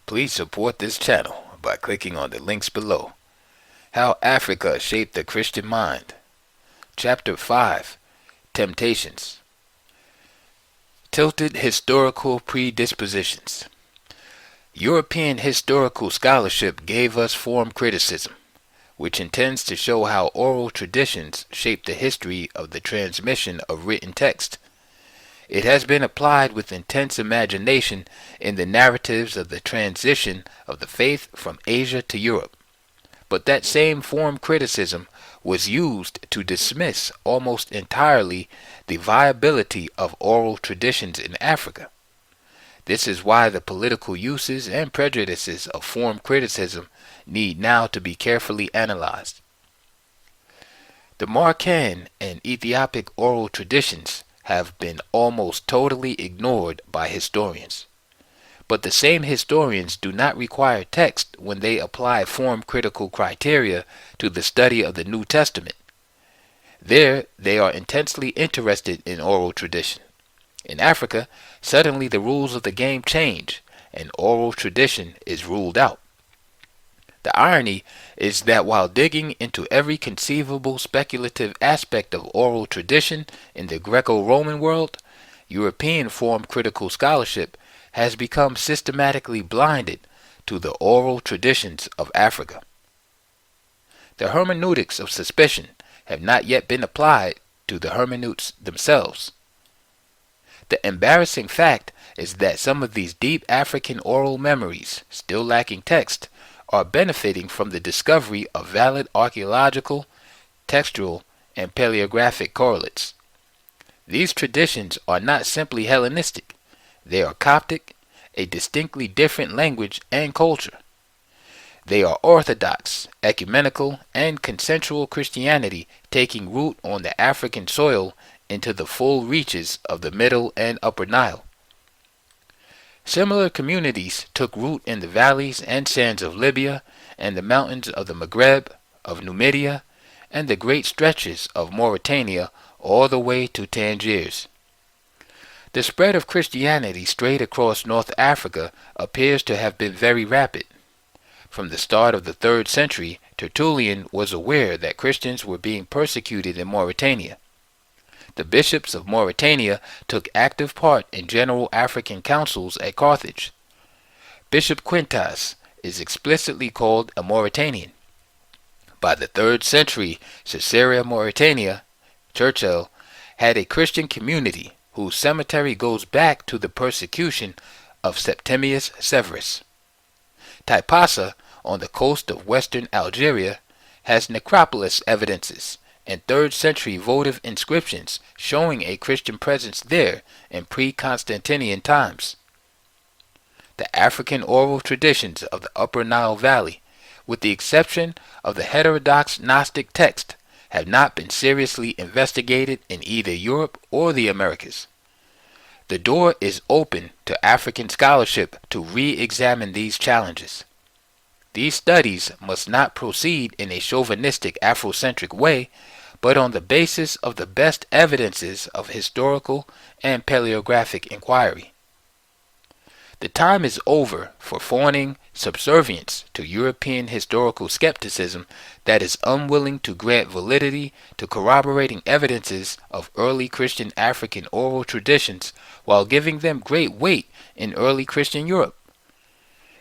Please support this channel by clicking on the links below. How Africa Shaped the Christian Mind. Chapter 5. Temptations. Tilted Historical Predispositions. European historical scholarship gave us form criticism, which intends to show how oral traditions shape the history of the transmission of written text. It has been applied with intense imagination in the narratives of the transition of the faith from Asia to Europe. But that same form criticism was used to dismiss almost entirely the viability of oral traditions in Africa. This is why the political uses and prejudices of form criticism need now to be carefully analyzed. The Marcan and Ethiopic oral traditions have been almost totally ignored by historians. But the same historians do not require text when they apply form critical criteria to the study of the New Testament. There, they are intensely interested in oral tradition. In Africa, suddenly the rules of the game change, and oral tradition is ruled out. The irony is that while digging into every conceivable speculative aspect of oral tradition in the Greco-Roman world, European form critical scholarship has become systematically blinded to the oral traditions of Africa. The hermeneutics of suspicion have not yet been applied to the hermeneutes themselves. The embarrassing fact is that some of these deep African oral memories, still lacking text, are benefiting from the discovery of valid archaeological, textual, and paleographic correlates. These traditions are not simply Hellenistic. They are Coptic, a distinctly different language and culture. They are Orthodox, Ecumenical, and consensual Christianity taking root on the African soil into the full reaches of the Middle and Upper Nile. Similar communities took root in the valleys and sands of Libya and the mountains of the Maghreb, of Numidia, and the great stretches of Mauritania all the way to Tangiers. The spread of Christianity straight across North Africa appears to have been very rapid. From the start of the 3rd century, Tertullian was aware that Christians were being persecuted in Mauritania. The bishops of Mauritania took active part in general African councils at Carthage. Bishop Quintas is explicitly called a Mauritanian. By the 3rd century, Caesarea Mauritania, Churchill, had a Christian community whose cemetery goes back to the persecution of Septimius Severus. Taipasa, on the coast of western Algeria, has necropolis evidences and 3rd century votive inscriptions showing a Christian presence there in pre-Constantinian times. The African oral traditions of the Upper Nile Valley, with the exception of the heterodox Gnostic text, have not been seriously investigated in either Europe or the Americas. The door is open to African scholarship to re-examine these challenges. These studies must not proceed in a chauvinistic Afrocentric way, but on the basis of the best evidences of historical and paleographic inquiry. The time is over for fawning subservience to European historical skepticism that is unwilling to grant validity to corroborating evidences of early Christian African oral traditions while giving them great weight in early Christian Europe.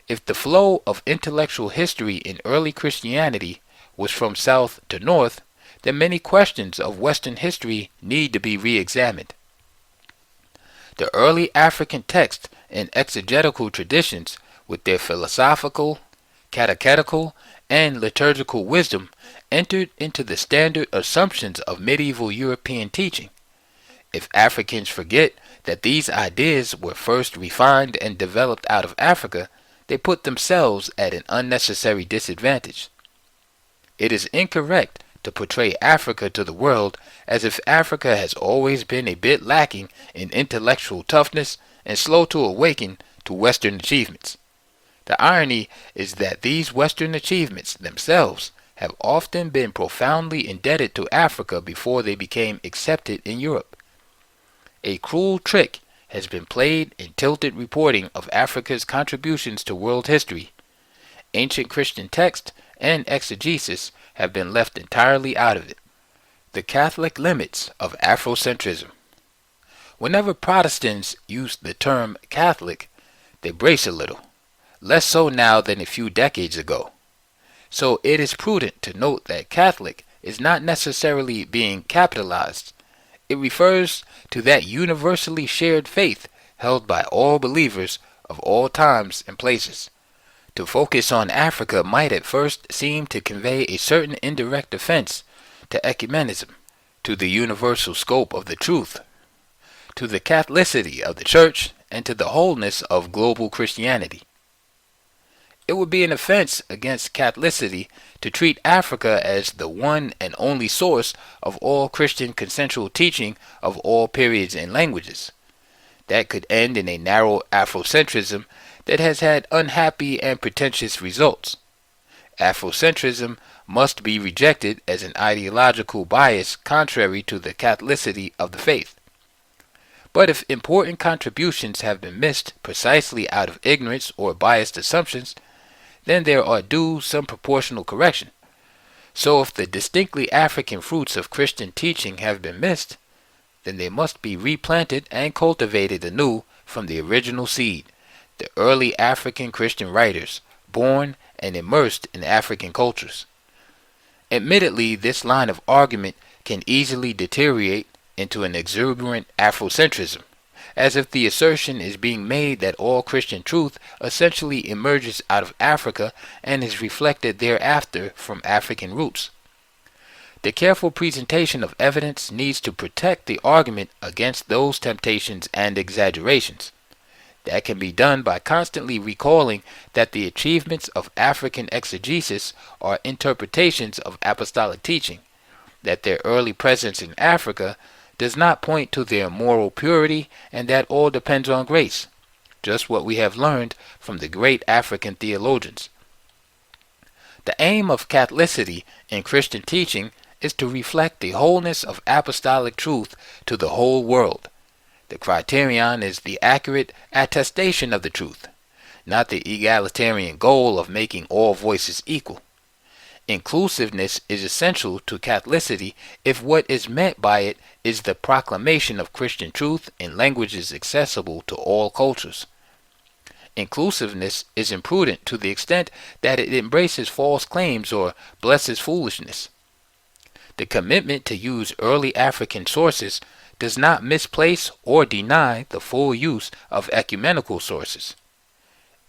If the flow of intellectual history in early Christianity was from south to north, then many questions of Western history need to be re-examined. The early African texts and exegetical traditions, with their philosophical, catechetical, and liturgical wisdom, entered into the standard assumptions of medieval European teaching. If Africans forget that these ideas were first refined and developed out of Africa, they put themselves at an unnecessary disadvantage. It is incorrect to portray Africa to the world as if Africa has always been a bit lacking in intellectual toughness and slow to awaken to Western achievements. The irony is that these Western achievements themselves have often been profoundly indebted to Africa before they became accepted in Europe. A cruel trick has been played in tilted reporting of Africa's contributions to world history. Ancient Christian text and exegesis have been left entirely out of it. The Catholic limits of Afrocentrism. Whenever Protestants use the term Catholic, they brace a little, less so now than a few decades ago. So it is prudent to note that Catholic is not necessarily being capitalized. It refers to that universally shared faith held by all believers of all times and places. To focus on Africa might at first seem to convey a certain indirect offense to ecumenism, to the universal scope of the truth, to the Catholicity of the Church, and to the wholeness of global Christianity. It would be an offense against Catholicity to treat Africa as the one and only source of all Christian consensual teaching of all periods and languages. That could end in a narrow Afrocentrism that has had unhappy and pretentious results. Afrocentrism must be rejected as an ideological bias contrary to the Catholicity of the faith. But if important contributions have been missed precisely out of ignorance or biased assumptions, then there are due some proportional correction. So if the distinctly African fruits of Christian teaching have been missed, then they must be replanted and cultivated anew from the original seed, the early African Christian writers, born and immersed in African cultures. Admittedly, this line of argument can easily deteriorate into an exuberant Afrocentrism, as if the assertion is being made that all Christian truth essentially emerges out of Africa and is reflected thereafter from African roots. The careful presentation of evidence needs to protect the argument against those temptations and exaggerations. That can be done by constantly recalling that the achievements of African exegesis are interpretations of apostolic teaching, that their early presence in Africa does not point to their moral purity, and that all depends on grace, just what we have learned from the great African theologians. The aim of Catholicity in Christian teaching is to reflect the wholeness of apostolic truth to the whole world. The criterion is the accurate attestation of the truth, not the egalitarian goal of making all voices equal. Inclusiveness is essential to Catholicity if what is meant by it is the proclamation of Christian truth in languages accessible to all cultures. Inclusiveness is imprudent to the extent that it embraces false claims or blesses foolishness. The commitment to use early African sources does not misplace or deny the full use of ecumenical sources.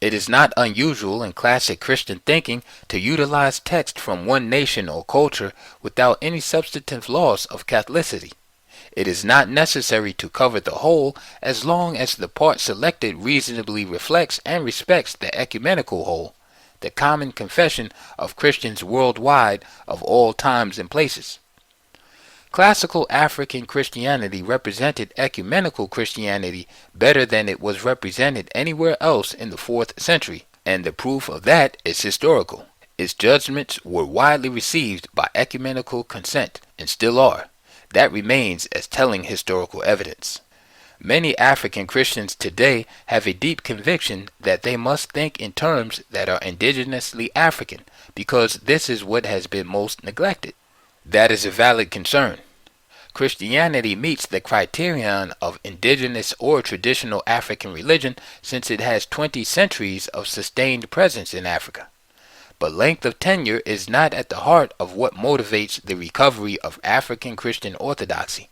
It is not unusual in classic Christian thinking to utilize text from one nation or culture without any substantive loss of Catholicity. It is not necessary to cover the whole as long as the part selected reasonably reflects and respects the ecumenical whole, the common confession of Christians worldwide of all times and places. Classical African Christianity represented ecumenical Christianity better than it was represented anywhere else in the 4th century, and the proof of that is historical. Its judgments were widely received by ecumenical consent, and still are. That remains as telling historical evidence. Many African Christians today have a deep conviction that they must think in terms that are indigenously African, because this is what has been most neglected. That is a valid concern. Christianity meets the criterion of indigenous or traditional African religion since it has 20 centuries of sustained presence in Africa. But length of tenure is not at the heart of what motivates the recovery of African Christian orthodoxy.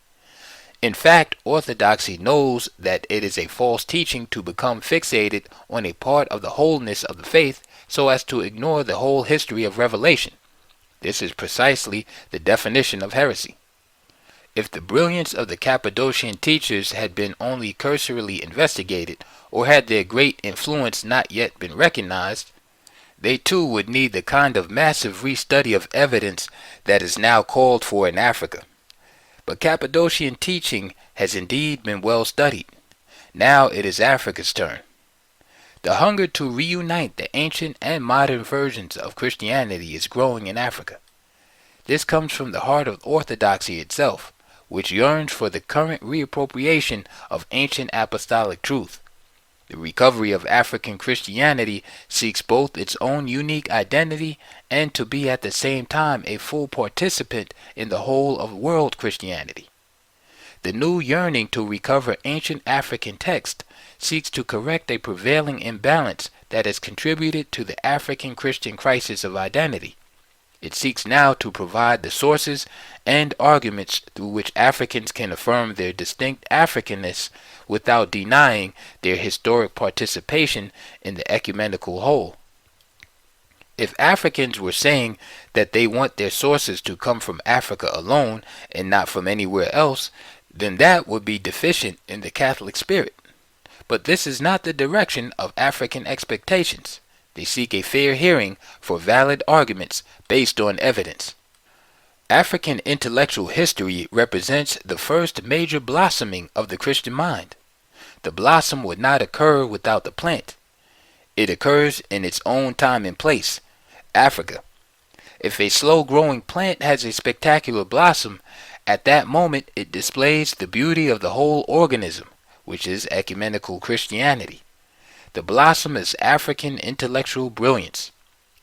In fact, orthodoxy knows that it is a false teaching to become fixated on a part of the wholeness of the faith so as to ignore the whole history of revelation. This is precisely the definition of heresy. If the brilliance of the Cappadocian teachers had been only cursorily investigated, or had their great influence not yet been recognized, they too would need the kind of massive restudy of evidence that is now called for in Africa. But Cappadocian teaching has indeed been well studied. Now it is Africa's turn. The hunger to reunite the ancient and modern versions of Christianity is growing in Africa. This comes from the heart of orthodoxy itself, which yearns for the current reappropriation of ancient apostolic truth. The recovery of African Christianity seeks both its own unique identity and to be at the same time a full participant in the whole of world Christianity. The new yearning to recover ancient African text seeks to correct a prevailing imbalance that has contributed to the African Christian crisis of identity. It seeks now to provide the sources and arguments through which Africans can affirm their distinct Africanness without denying their historic participation in the ecumenical whole. If Africans were saying that they want their sources to come from Africa alone and not from anywhere else, then that would be deficient in the Catholic spirit. But this is not the direction of African expectations. They seek a fair hearing for valid arguments based on evidence. African intellectual history represents the first major blossoming of the Christian mind. The blossom would not occur without the plant. It occurs in its own time and place, Africa. If a slow-growing plant has a spectacular blossom, at that moment it displays the beauty of the whole organism, which is ecumenical Christianity. The blossom is African intellectual brilliance.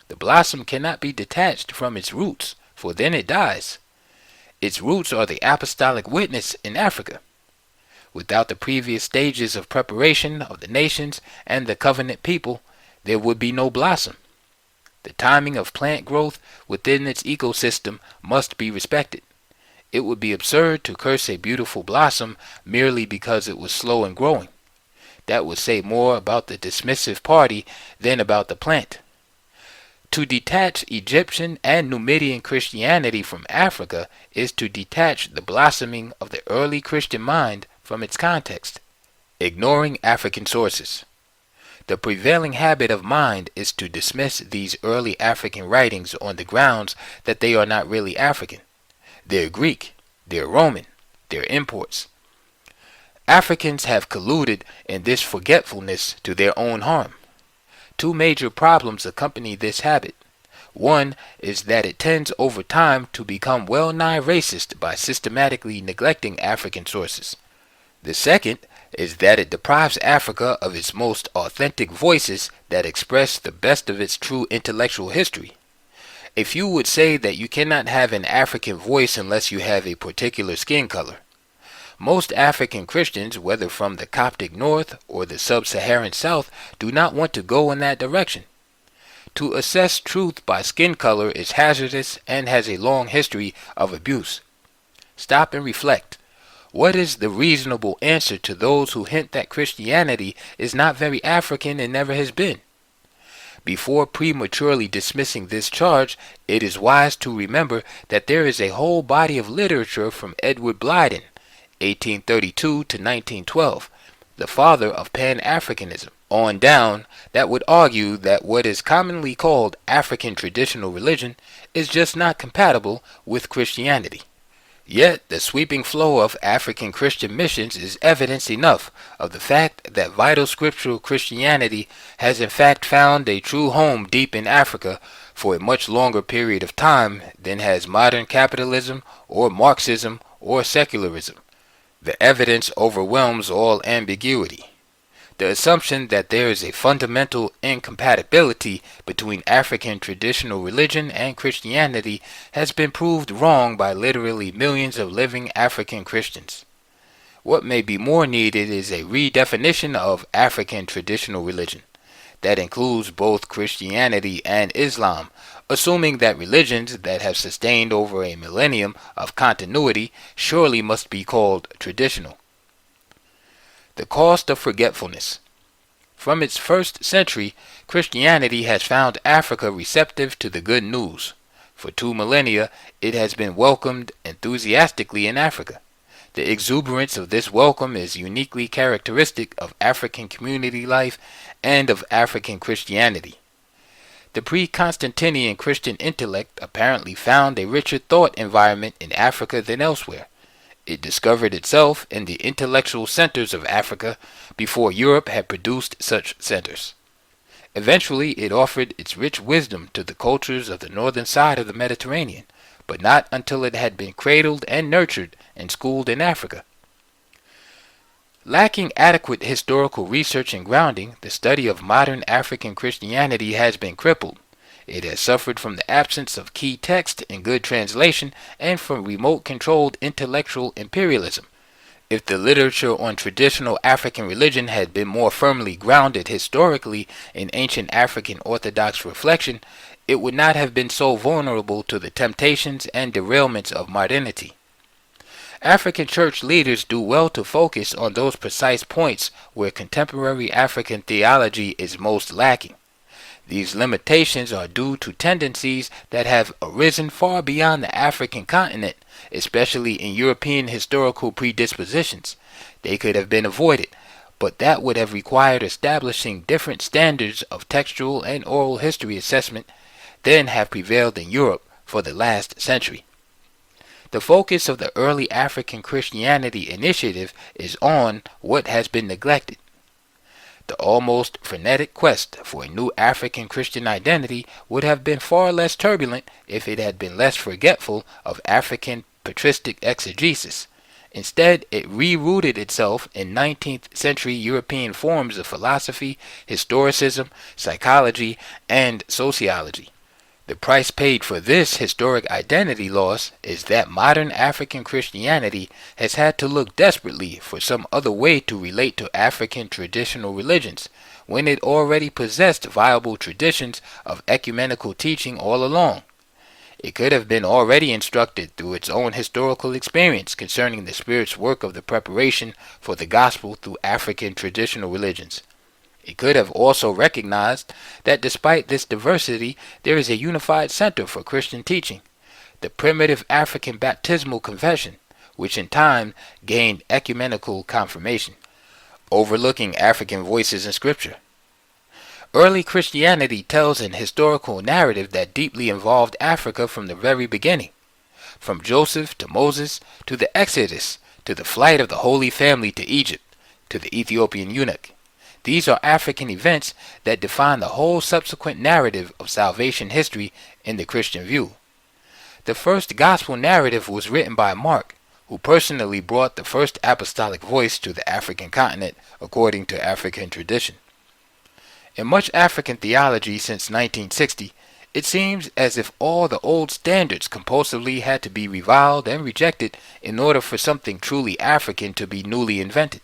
The blossom cannot be detached from its roots, for then it dies. Its roots are the apostolic witness in Africa. Without the previous stages of preparation of the nations and the covenant people, there would be no blossom. The timing of plant growth within its ecosystem must be respected. It would be absurd to curse a beautiful blossom merely because it was slow in growing. That would say more about the dismissive party than about the plant. To detach Egyptian and Numidian Christianity from Africa is to detach the blossoming of the early Christian mind from its context. Ignoring African sources. The prevailing habit of mind is to dismiss these early African writings on the grounds that they are not really African. They're Greek, they're Roman, they're imports. Africans have colluded in this forgetfulness to their own harm. Two major problems accompany this habit. One is that it tends over time to become well-nigh racist by systematically neglecting African sources. The second is that it deprives Africa of its most authentic voices that express the best of its true intellectual history. A few would say that you cannot have an African voice unless you have a particular skin color. Most African Christians, whether from the Coptic North or the Sub-Saharan South, do not want to go in that direction. To assess truth by skin color is hazardous and has a long history of abuse. Stop and reflect. What is the reasonable answer to those who hint that Christianity is not very African and never has been? Before prematurely dismissing this charge, it is wise to remember that there is a whole body of literature from Edward Blyden, 1832 to 1912, the father of Pan-Africanism, on down, that would argue that what is commonly called African traditional religion is just not compatible with Christianity. Yet the sweeping flow of African Christian missions is evidence enough of the fact that vital scriptural Christianity has in fact found a true home deep in Africa for a much longer period of time than has modern capitalism or Marxism or secularism. The evidence overwhelms all ambiguity. The assumption that there is a fundamental incompatibility between African traditional religion and Christianity has been proved wrong by literally millions of living African Christians. What may be more needed is a redefinition of African traditional religion that includes both Christianity and Islam, assuming that religions that have sustained over a millennium of continuity surely must be called traditional. The cost of forgetfulness. From its first century, Christianity has found Africa receptive to the good news. For 2 millennia, it has been welcomed enthusiastically in Africa. The exuberance of this welcome is uniquely characteristic of African community life and of African Christianity. The pre-Constantinian Christian intellect apparently found a richer thought environment in Africa than elsewhere. It discovered itself in the intellectual centers of Africa before Europe had produced such centers. Eventually, it offered its rich wisdom to the cultures of the northern side of the Mediterranean, but not until it had been cradled and nurtured and schooled in Africa. Lacking adequate historical research and grounding, the study of modern African Christianity has been crippled. It has suffered from the absence of key text in good translation and from remote-controlled intellectual imperialism. If the literature on traditional African religion had been more firmly grounded historically in ancient African Orthodox reflection, it would not have been so vulnerable to the temptations and derailments of modernity. African church leaders do well to focus on those precise points where contemporary African theology is most lacking. These limitations are due to tendencies that have arisen far beyond the African continent, especially in European historical predispositions. They could have been avoided, but that would have required establishing different standards of textual and oral history assessment than have prevailed in Europe for the last century. The focus of the early African Christianity initiative is on what has been neglected. The almost frenetic quest for a new African Christian identity would have been far less turbulent if it had been less forgetful of African patristic exegesis. Instead, it rerouted itself in 19th century European forms of philosophy, historicism, psychology, and sociology. The price paid for this historic identity loss is that modern African Christianity has had to look desperately for some other way to relate to African traditional religions, when it already possessed viable traditions of ecumenical teaching all along. It could have been already instructed through its own historical experience concerning the Spirit's work of the preparation for the gospel through African traditional religions. It could have also recognized that despite this diversity, there is a unified center for Christian teaching, the primitive African baptismal confession, which in time gained ecumenical confirmation, overlooking African voices in Scripture. Early Christianity tells an historical narrative that deeply involved Africa from the very beginning, from Joseph to Moses to the Exodus to the flight of the Holy Family to Egypt to the Ethiopian eunuch. These are African events that define the whole subsequent narrative of salvation history in the Christian view. The first gospel narrative was written by Mark, who personally brought the first apostolic voice to the African continent according to African tradition. In much African theology since 1960, it seems as if all the old standards compulsively had to be reviled and rejected in order for something truly African to be newly invented.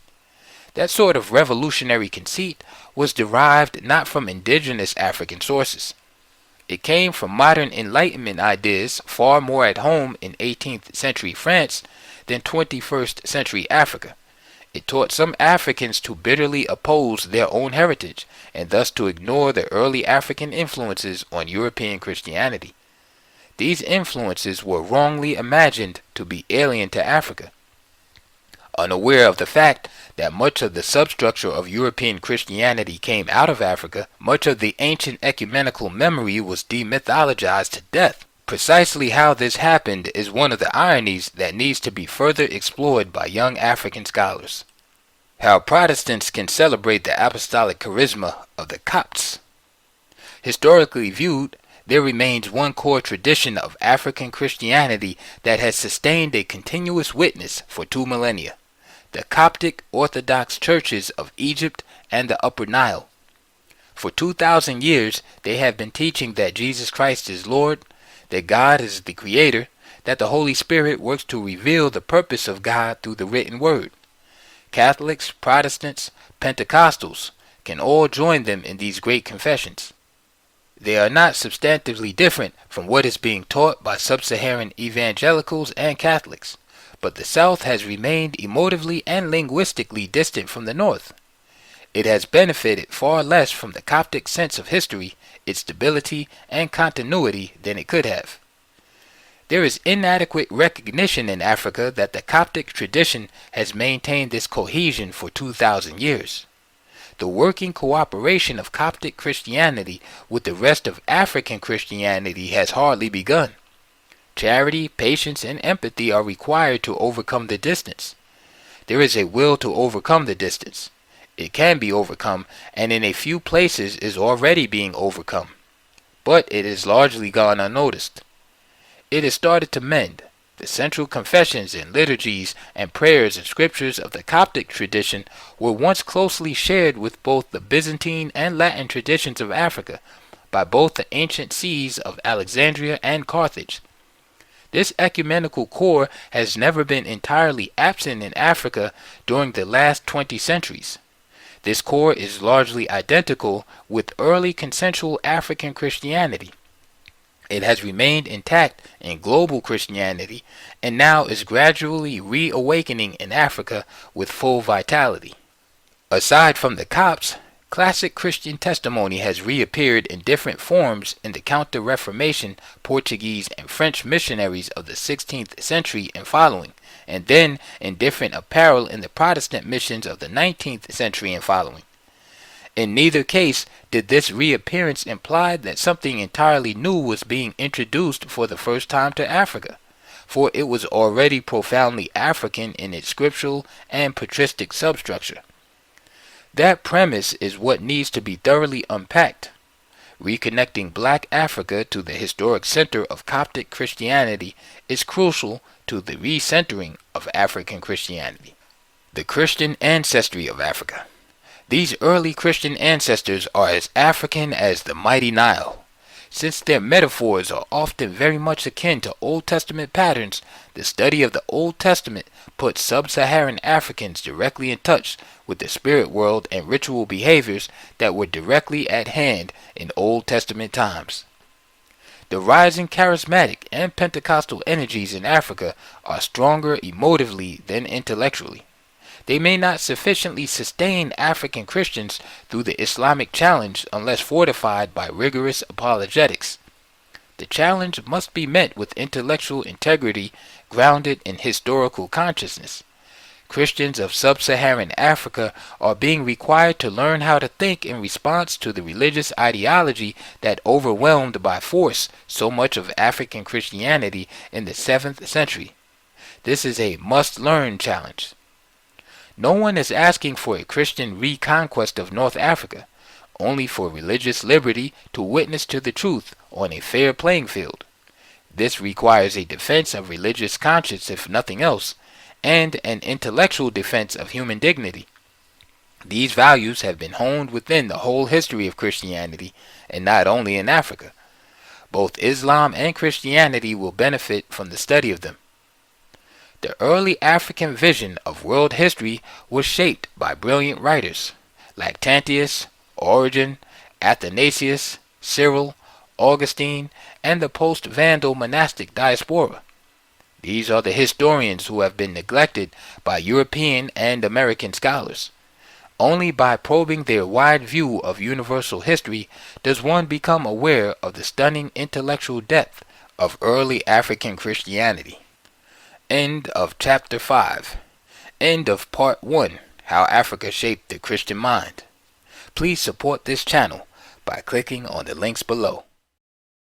That sort of revolutionary conceit was derived not from indigenous African sources. It came from modern Enlightenment ideas far more at home in 18th century France than 21st century Africa. It taught some Africans to bitterly oppose their own heritage and thus to ignore the early African influences on European Christianity. These influences were wrongly imagined to be alien to Africa. Unaware of the fact that much of the substructure of European Christianity came out of Africa, much of the ancient ecumenical memory was demythologized to death. Precisely how this happened is one of the ironies that needs to be further explored by young African scholars. How Protestants can celebrate the apostolic charisma of the Copts. Historically viewed, there remains one core tradition of African Christianity that has sustained a continuous witness for 2 millennia. The Coptic Orthodox churches of Egypt and the Upper Nile. For 2,000 years, they have been teaching that Jesus Christ is Lord, that God is the Creator, that the Holy Spirit works to reveal the purpose of God through the written Word. Catholics, Protestants, Pentecostals can all join them in these great confessions. They are not substantively different from what is being taught by sub-Saharan evangelicals and Catholics, but the South has remained emotively and linguistically distant from the North. It has benefited far less from the Coptic sense of history, its stability, and continuity than it could have. There is inadequate recognition in Africa that the Coptic tradition has maintained this cohesion for 2,000 years. The working cooperation of Coptic Christianity with the rest of African Christianity has hardly begun. Charity, patience, and empathy are required to overcome the distance. There is a will to overcome the distance. It can be overcome, and in a few places is already being overcome. But it has largely gone unnoticed. it has started to mend. The central confessions and liturgies and prayers and scriptures of the Coptic tradition were once closely shared with both the Byzantine and Latin traditions of Africa by both the ancient sees of Alexandria and Carthage. This ecumenical core has never been entirely absent in Africa during the last 20 centuries. This core is largely identical with early consensual African Christianity. It has remained intact in global Christianity and now is gradually reawakening in Africa with full vitality. Aside from the Copts, classic Christian testimony has reappeared in different forms in the Counter-Reformation Portuguese and French missionaries of the 16th century and following, and then in different apparel in the Protestant missions of the 19th century and following. In neither case did this reappearance imply that something entirely new was being introduced for the first time to Africa, for it was already profoundly African in its scriptural and patristic substructure. That premise is what needs to be thoroughly unpacked. Reconnecting Black Africa to the historic center of Coptic Christianity is crucial to the recentering of African Christianity. The Christian ancestry of Africa. These early Christian ancestors are as African as the mighty Nile. Since their metaphors are often very much akin to Old Testament patterns, the study of the Old Testament puts sub-Saharan Africans directly in touch with the spirit world and ritual behaviors that were directly at hand in Old Testament times. The rising charismatic and Pentecostal energies in Africa are stronger emotively than intellectually. They may not sufficiently sustain African Christians through the Islamic challenge unless fortified by rigorous apologetics. The challenge must be met with intellectual integrity grounded in historical consciousness. Christians of sub-Saharan Africa are being required to learn how to think in response to the religious ideology that overwhelmed by force so much of African Christianity in the 7th century. This is a must-learn challenge. No one is asking for a Christian reconquest of North Africa, only for religious liberty to witness to the truth on a fair playing field. This requires a defense of religious conscience if nothing else, and an intellectual defense of human dignity. These values have been honed within the whole history of Christianity, and not only in Africa. Both Islam and Christianity will benefit from the study of them. The early African vision of world history was shaped by brilliant writers, Lactantius, Origen, Athanasius, Cyril, Augustine, and the post-Vandal monastic diaspora. These are the historians who have been neglected by European and American scholars. Only by probing their wide view of universal history does one become aware of the stunning intellectual depth of early African Christianity. End of Chapter 5. End of Part 1, How Africa Shaped the Christian Mind. Please support this channel by clicking on the links below.